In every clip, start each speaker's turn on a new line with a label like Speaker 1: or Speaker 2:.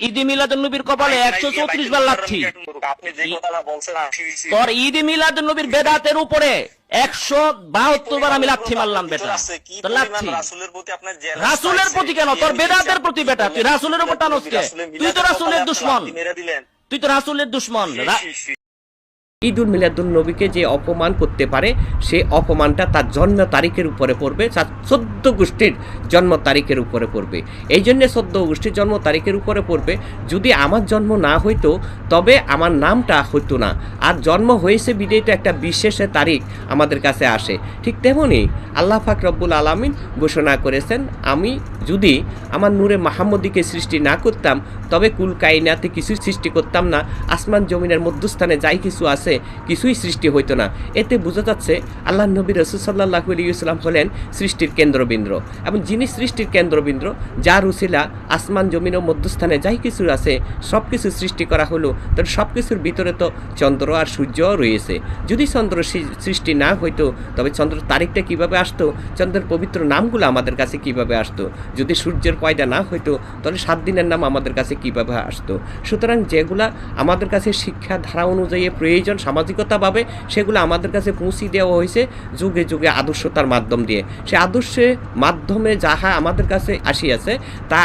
Speaker 1: ঈদে মিলাদুন নবীর কপালে 134 বার লাথি। তোর ঈদে মিলাদুন নবীর বেদাতের উপরে 172 বার আমি লাথি মারলাম বেটা। তোর লাথি রাসূলের প্রতি কেন? তোর বেদাতের প্রতি বেটা। তুই রাসূলের উপর টানস কে? তুই তো রাসূলের দুশমন, তুই তো রাসূলের দুশমন।
Speaker 2: ঈদুল মিলাদুন নবীকে যে অপমান করতে পারে সে অপমানটা তার জন্ম তারিখের উপরে পড়বে, তার 14 গোষ্ঠীর জন্ম তারিখের উপরে পড়বে। এই জন্যে 14 গোষ্ঠীর জন্ম তারিখের উপরে পড়বে। যদি আমার জন্ম না হইতো তবে আমার নামটা হইতো না, আর জন্ম হয়েছে বিদেয় তো একটা বিশেষ তারিখ আমাদের কাছে আসে। ঠিক তেমনই আল্লাহ পাক রব্বুল আলামিন ঘোষণা করেছেন, আমি যদি আমার নূরে মাহমুদীকে সৃষ্টি না করতাম তবে কুল কায়নাতে কিছু সৃষ্টি করতাম না, আসমান জমিনের মধ্যস্থানে যাই কিছু আছে কিছুই সৃষ্টি হইতো না। এতে বোঝা যাচ্ছে আল্লাহ নবী রাসূল সাল্লাল্লাহু আলাইহি ওয়াসাল্লাম হলেন সৃষ্টির কেন্দ্রবিন্দু, এবং যিনি সৃষ্টির কেন্দ্রবিন্দু, যার উসিলা আসমান জমিন ও মধ্যস্থানে যাই কিছু আছে সব কিছু সৃষ্টি করা হলো, তার সব কিছুর ভিতরে তো চন্দ্র আর সূর্যও রয়েছে। যদি চন্দ্র সৃষ্টি না হইতো তবে চন্দ্রের তারিখটা কিভাবে আসতো, চন্দ্রের পবিত্র নামগুলো আমাদের কাছে কিভাবে আসতো, যদি সূর্যের পয়দা না হইতো তাহলে 7 দিনের নাম আমাদের কাছে কিভাবে আসতো। সুতরাং যেগুলা আমাদের কাছে শিক্ষা ধারা অনুযায়ী প্রয়োজন সামাজিকতাভাবে, সেগুলো আমাদের কাছে পৌঁছে দেওয়া হয়েছে যুগে যুগে আদর্শতার মাধ্যম দিয়ে। সে আদর্শের মাধ্যমে যাহা আমাদের কাছে আসিয়াছে তা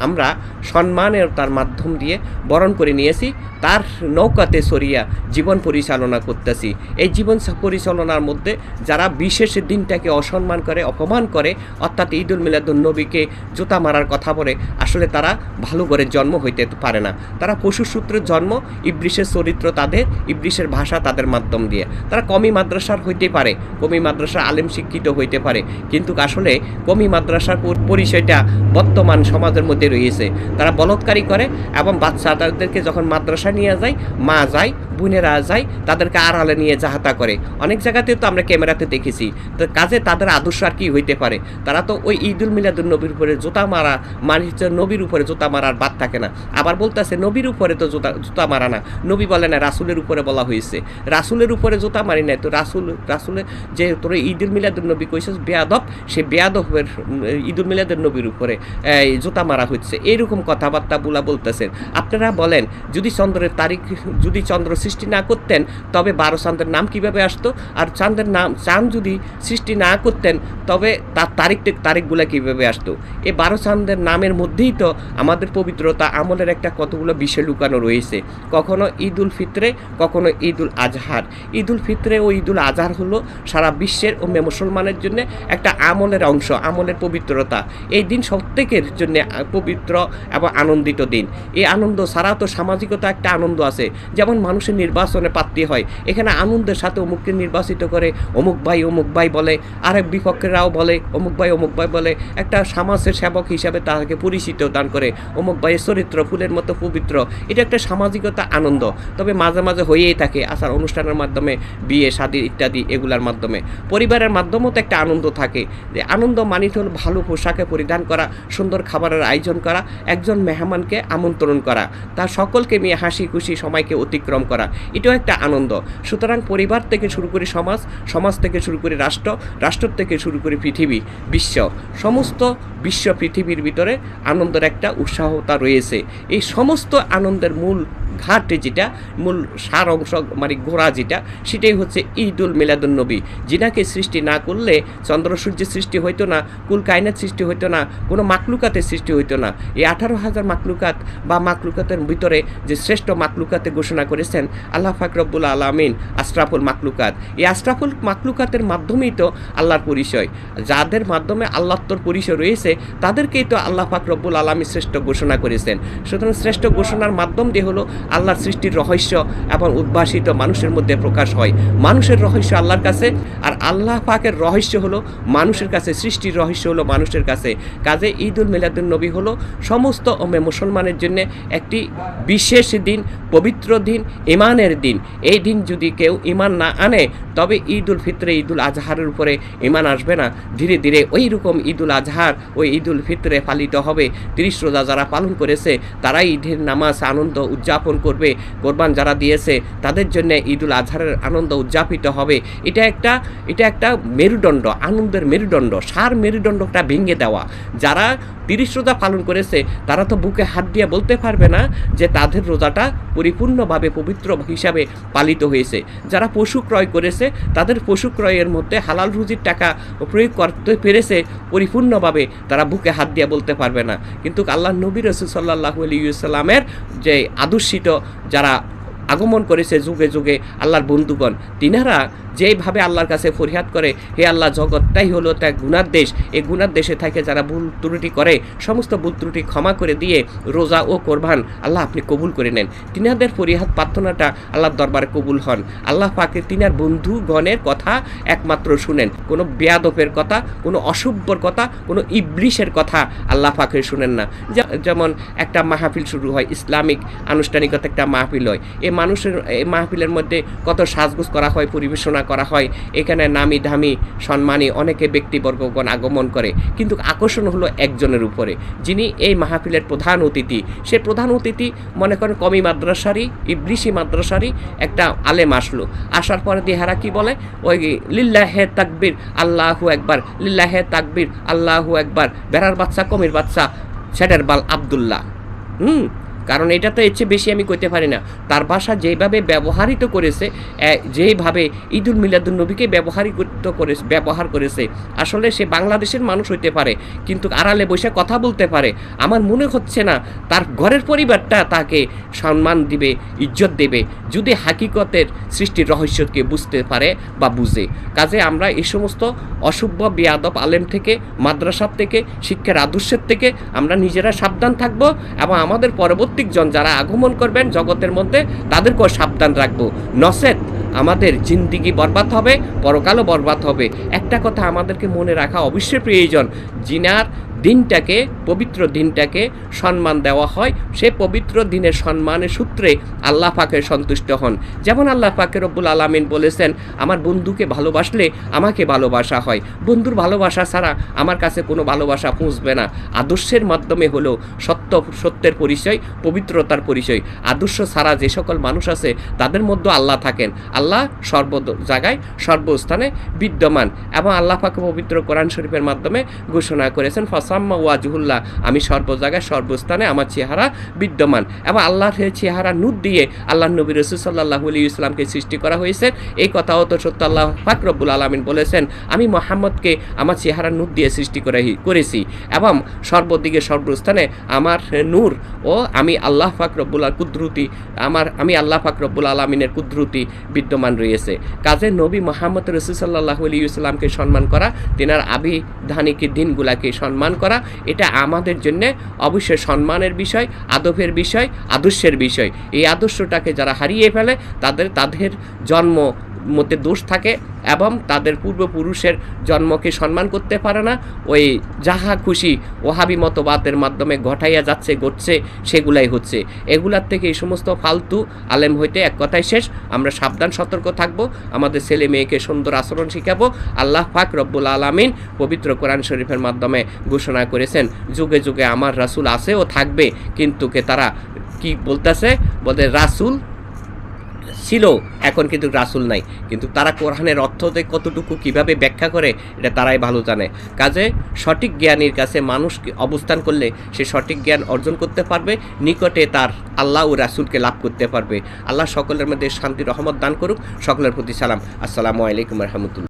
Speaker 2: আমরা সম্মানের তার মাধ্যম দিয়ে বরণ করে নিয়েছি, তার নৌকাতে সরিয়া জীবন পরিচালনা করতেছি। এই জীবন পরিচালনার মধ্যে যারা বিশেষ দিনটাকে অসম্মান করে, অপমান করে, অর্থাৎ ঈদুল মিলাদুন নবীকে জুতা মারার কথা বলে, আসলে তারা ভালো করে জন্ম হইতে পারে না। তারা পশু সূত্রের জন্ম, ইবলিশের চরিত্র তাদের, ইবলিশের ভাষা তাদের মাধ্যম দিয়ে। তারা কমি মাদ্রাসার হইতে পারে, কমি মাদ্রাসার আলেম শিক্ষিত হইতে পারে, কিন্তু আসলে কমি মাদ্রাসার পরিচয়টা বর্তমান সমাজের মধ্যে রয়েছে। তারা বলৎকারী করে এবং বাচ্চাদেরকে যখন মাদ্রাসা নিয়ে যায়, মা যায়, বোনেরা যায়, তাদেরকে আড়ালে নিয়ে যাহাতা করে। অনেক জায়গাতেও তো আমরা ক্যামেরাতে দেখেছি। তো কাজে তাদের আদর্শ আর কি হইতে পারে? তারা তো ওই ঈদুল মিলাদুন নবীর উপরে জুতা মারা, মানে নবীর উপরে জুতা মারার বাদ থাকে না। আবার বলতেছে নবীর উপরে তো জুতা মারা না, নবী বলে না রাসূলের উপরে বলা হয়েছে। রাসূলের উপরে জুতা মারি নাই তো রাসূলের যে তোর ঈদুল মিলাদুন নবী কইছিস বেয়াদব, সে বেয়াদবের ঈদুল মিলাদুন নবীর উপরে জুতা মারা হচ্ছে, এইরকম কথাবার্তা বলতেছেন। আপনারা বলেন যদি চন্দ্রের তারিখ, যদি চন্দ্র সৃষ্টি না করতেন তবে 12 চাঁদের নাম কিভাবে আসতো? আর চাঁদের নাম, চাঁদ যদি সৃষ্টি না করতেন তবে তার তারিখগুলো কিভাবে আসতো? এই 12 চাঁদের নামের মধ্যেই তো আমাদের পবিত্রতা আমলের একটা কতগুলো বিষয় লুকানো রয়েছে। কখনো ঈদুল ফিত্রে, কখনো ঈদুল আজহার। ঈদুল ফিত্রে ও ঈদুল আজহার হলো সারা বিশ্বের ও মুসলমানের জন্য একটা আমলের অংশ, আমলের পবিত্রতা। এই দিন প্রত্যেকের জন্য পবিত্র এবং আনন্দিত দিন। এই আনন্দ ছাড়া তো সামাজিকতা একটা আনন্দ আছে, যেমন মানুষের নির্বাচনে প্রার্থী হয়, এখানে আনন্দের সাথে অমুককে নির্বাচিত করে অমুক ভাই বলে, আরেক বিপক্ষেরাও বলে অমুক ভাই বলে, একটা সমাজের সেবক হিসাবে তাকে পরিচিত দান করে, অমুক ভাইয়ের চরিত্র ফুলের মতো পবিত্র। এটা একটা সামাজিকতা আনন্দ। তবে মাঝে মাঝে হয়েই থাকে আচার অনুষ্ঠানের মাধ্যমে, বিয়ে শাদী ইত্যাদি, এগুলার মাধ্যমে, পরিবারের মাধ্যমেও তো একটা আনন্দ থাকে। যে আনন্দ মানিত হল ভালো পোশাকে পরিধান করা, সুন্দর খাবারের আয়োজন করা, একজন মেহমানকে আমন্ত্রণ করা, তার সকলকে নিয়ে হাসি খুশি সময়কে অতিক্রম করা, এটাও একটা আনন্দ। সুতরাং পরিবার থেকে শুরু করে সমাজ, সমাজ থেকে শুরু করে রাষ্ট্র, রাষ্ট্র থেকে শুরু করে পৃথিবী, বিশ্ব, সমস্ত বিশ্ব পৃথিবীর ভিতরে আনন্দের একটা উৎসাহতা রয়েছে। এই সমস্ত আনন্দের মূল ঘাট যেটা, মূল সার অংশ মানে গোড়া যেটা, সেটাই হচ্ছে ঈদুল মিলাদুন নবী। যিনাকে সৃষ্টি না করলে চন্দ্র সূর্যের সৃষ্টি হইতো না, কুল কায়নাত সৃষ্টি হইতো না, কোনো মাকলুকাতের সৃষ্টি হইতো না। এই 18,000 মাকলুকাত বা মাকলুকাতের ভিতরে যে শ্রেষ্ঠ মাকলুকাতে ঘোষণা করেছেন আল্লাহ পাক রব্বুল আলামিন আশরাফুল মাকলুকাত, এই আশরাফুল মাকলুকাতের মাধ্যমেই তো আল্লাহর পরিচয়। যাদের মাধ্যমে আল্লাহর পরিচয় রয়েছে তাদেরকেই তো আল্লাহ পাক রব্বুল আলামিন শ্রেষ্ঠ ঘোষণা করেছেন। সুতরাং শ্রেষ্ঠ ঘোষণার মাধ্যম দিয়ে হলো আল্লাহর সৃষ্টির রহস্য এবং উদ্ভাসিত মানুষের মধ্যে প্রকাশ হয়। মানুষের রহস্য আল্লাহর কাছে, আর আল্লাহ পাকের রহস্য হলো মানুষের কাছে, সৃষ্টির রহস্য হলো মানুষের কাছে। কাজে ঈদুল মিলাদুন নবী হলো সমস্ত মুসলমানের জন্য একটি বিশেষ দিন, পবিত্র দিন, ইমানের দিন। এই দিন যদি কেউ ইমান না আনে তবে ঈদুল ফিত্রে, ঈদুল আজহারের উপরে ইমান আসবে না। ধীরে ধীরে ওই রকম ঈদুল আজহার, ওই ঈদুল ফিত্রে পালিত হবে। 30 রোজা যারা পালন করেছে তারাই ঈদের নামাজ আনন্দ উদযাপন উদযাপন করবে, কোরবান যারা দিয়েছে তাদের জন্য ঈদুল আজহারের আনন্দ উদযাপিত হবে। এটা একটা মেরুদণ্ড, আনন্দের মেরুদণ্ড, সার মেরুদণ্ডটা ভেঙে দেওয়া। যারা 30 রোজা পালন করেছে তারা তো বুকে হাত দিয়ে বলতে পারবে না যে তাদের রোজাটা পরিপূর্ণভাবে পবিত্র হিসাবে পালিত হয়েছে। যারা পশু ক্রয় করেছে তাদের পশু ক্রয়ের মধ্যে হালাল রুজির টাকা প্রয়োগ করতে পেরেছে পরিপূর্ণভাবে, তারা বুকে হাত দিয়ে বলতে পারবে না। কিন্তু আল্লাহ নবী রাসূল সাল্লাল্লাহু আলাইহি ওয়াসাল্লামের যে আদর্শিত যারা আগমন করেছে যুগে যুগে আল্লাহর বন্ধুগণ, তিনারা যেইভাবে আল্লাহর কাছে ফরিয়াদ করে, হে আল্লাহ, জগৎটাই হলো তা গুনার দেশ, এই গুনার দেশে থাকে যারা ভুল ত্রুটি করে সমস্ত ভুল ত্রুটি ক্ষমা করে দিয়ে রোজা ও কোরবান আল্লাহ আপনি কবুল করে নেন। তিনাদের ফরিয়াদ প্রার্থনাটা আল্লাহর দরবারে কবুল হন। আল্লাহ পাকে তিনার বন্ধুগণের কথা একমাত্র শুনেন, কোনো বেয়াদবের কথা, কোনো অসভ্যর কথা, কোনো ইবলিশের কথা আল্লাহ পাকে শুনেন না। যেমন একটা মাহফিল শুরু হয়, ইসলামিক আনুষ্ঠানিকতা একটা মাহফিল হয়, এই মাহফিলের মধ্যে কত সাজগোজ করা হয়, পরিবেশনা করা হয়, এখানে নামি দামি সম্মানী অনেকে ব্যক্তিবর্গগণ আগমন করে, কিন্তু আকর্ষণ হলো একজনের উপরে, যিনি এই মাহফিলের প্রধান অতিথি। সে প্রধান অতিথি মনে করেন কমি মাদ্রাসারই, ইবলিশি মাদ্রাসারই একটা আলেম আসলো, আসার পরে দিহারা কি বলে, ওই লিল্লাহে তাকবীর আল্লাহু একবার, লিল্লাহে তাকবীর আল্লাহু একবার, বেড়ার বাচ্চা কমির বাচ্চা সেটার বাল আব্দুল্লাহ। কারণ এটা তো এর চেয়ে বেশি আমি কইতে পারি না। তার ভাষা যেভাবে ব্যবহারিত করেছে, যেভাবে ঈদুল মিলাদুন নবীকে ব্যবহার করেছে, আসলে সে বাংলাদেশের মানুষ হইতে পারে কিন্তু আড়ালে বসে কথা বলতে পারে। আমার মনে হচ্ছে না তার ঘরের পরিবারটা তাকে সম্মান দিবে, ইজ্জত দেবে, যদি হাকিকতের সৃষ্টির রহস্যকে বুঝতে পারে বা বুঝে। কাজে আমরা এই সমস্ত অসভ্য বেয়াদব আলেম থেকে, মাদ্রাসার থেকে, শিক্ষার আদর্শের থেকে আমরা নিজেরা সাবধান থাকবো এবং আমাদের পরবর্তী জন যারা আগমন করবেন জগতের মধ্যে তাদেরকেও সাবধান রাখবো, নচেত আমাদের জিন্দিগি বরবাদ হবে, পরকালও বরবাদ হবে। একটা কথা আমাদেরকে মনে রাখা অবশ্যই প্রয়োজন, জিনার দিনটাকে, পবিত্র দিনটাকে সম্মান দেওয়া হয়, সে পবিত্র দিনের সম্মানের সূত্রে আল্লাহ পাকের সন্তুষ্ট হন। যেমন আল্লাহ পাকে রব্বুল আলামিন বলেছেন, আমার বন্ধুকে ভালোবাসলে আমাকে ভালোবাসা হয়, বন্ধুর ভালোবাসা ছাড়া আমার কাছে কোনো ভালোবাসা পৌঁছবে না। আদর্শের মাধ্যমে হলো সত্যের পরিচয়, পবিত্রতার পরিচয়। আদর্শ ছাড়া যে সকল মানুষ আছে তাদের মধ্যে আল্লাহ থাকেন। আল্লাহ সর্ব জায়গায় সর্বস্থানে বিদ্যমান এবং আল্লাহ পাক পবিত্র কোরআন শরীফের মাধ্যমে ঘোষণা করেছেন, ফাসাম্মা ওয়াজহুল্লাহ, আমি সর্ব জায়গায় সর্বস্থানে আমার চেহারা বিদ্যমান। এবং আল্লাহর চেহারা নূর দিয়ে আল্লাহ নবী রাসূল সাল্লাল্লাহু আলাইহি ওয়াসাল্লামকে সৃষ্টি করা হয়েছে। এই কথাও তো সত্য, আল্লাহ পাক রব্বুল আলামিন বলেছেন, আমি মুহাম্মদকে আমার চেহারা নূর দিয়ে সৃষ্টি করেছি এবং সর্বদিকে সর্বস্থানে আমার নূর ও আমি আল্লাহ পাক রব্বুল কুদরতি, আমি আল্লাহ পাক রব্বুল আলামিনের কুদরতি বিদ্যমান রয়েছে। কাজে নবী মুহাম্মদ রাসূল সাল্লাল্লাহু আলাইহি ওয়াসাল্লামকে সম্মান করা, তিনার আবিধানিক দিনগুলাকে সম্মান করা, এটা আমাদের জন্য অবশ্যই সম্মানের বিষয়, আদবের বিষয়, আদর্শের বিষয়। এই আদর্শটাকে যারা হারিয়ে ফেলে তাদের জন্ম মধ্যে দোষ থাকে এবং তাদের পূর্বপুরুষের জন্মকে সম্মান করতে পারে না। ওই যাহা খুশি ওহাবি মতবাদের মাধ্যমে ঘটছে সেগুলাই হচ্ছে। এগুলার থেকে এই সমস্ত ফালতু আলেম হইতে এক কথায় শেষ। আমরা সাবধান সতর্ক থাকবো, আমাদের ছেলে মেয়েকে সুন্দর আচরণ শিখাবো। আল্লাহ পাক রব্বুল আলামিন পবিত্র কোরআন শরীফের মাধ্যমে ঘোষণা করেছেন, যুগে যুগে আমার রাসূল আছে ও থাকবে। কিন্তু তারা কি বলতেছে, বলে রাসূল ছিল, এখন কিন্তু রাসূল নাই। কিন্তু তারা কোরআনের অর্থতে কতটুকু কিভাবে ব্যাখ্যা করে এটা তারাই ভালো জানে। কাজে সঠিক জ্ঞানীর কাছে মানুষ অবস্থান করলে সে সঠিক জ্ঞান অর্জন করতে পারবে, নিকটে তার আল্লাহ ও রাসূলকে লাভ করতে পারবে। আল্লাহ সকলের মধ্যে শান্তি রহমত দান করুক। সকলের প্রতি সালাম। আসসালামু আলাইকুম ওয়া রাহমাতুল্লাহ।